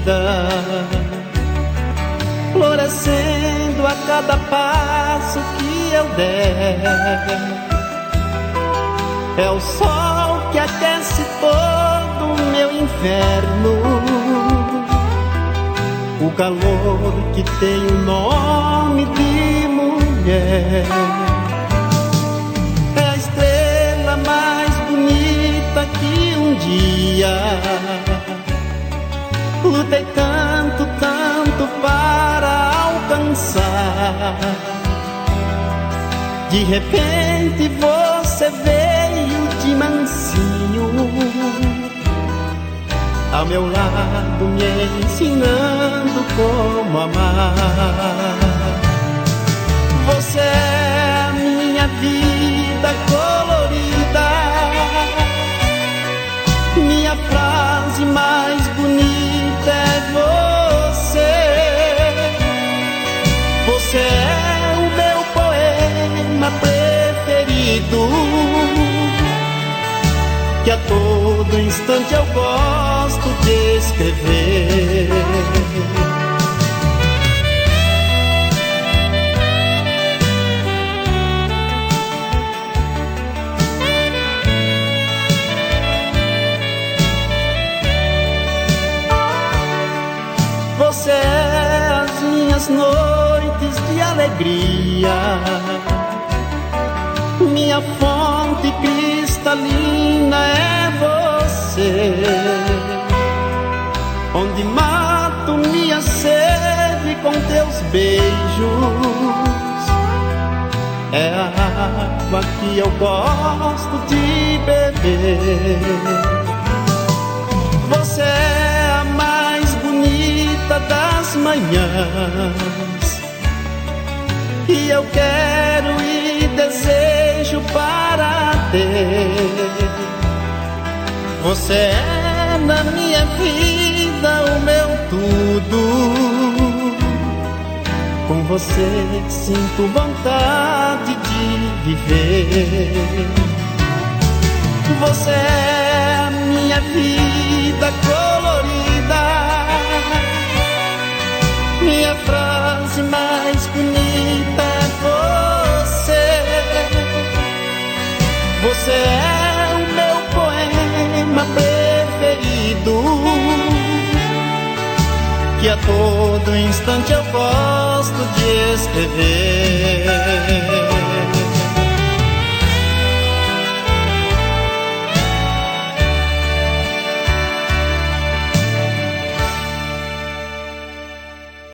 vida, florescendo a cada passo que eu der. É o sol que aquece todo o meu inverno, o calor que tem o nome de mulher. É a estrela mais bonita que um dia lutei tanto, tanto para alcançar. De repente você veio de mansinho ao meu lado, me ensinando como amar. Você é a minha vida colorida, minha frase mais bonita é você. Você é o meu poema preferido, que a todo instante eu gosto de escrever. Você é as minhas noites de alegria, minha fonte cristalina é você, onde mato minha sede com teus beijos. É a água que eu gosto de beber. Você é a mais bonita das manhãs, e eu quero e desejo para ter. Você é na minha vida o meu tudo, com você sinto vontade de viver. Você é a minha vida colorida, minha frase mais bonita é você. Você é o meu poema preferido, que a todo instante eu gosto de escrever.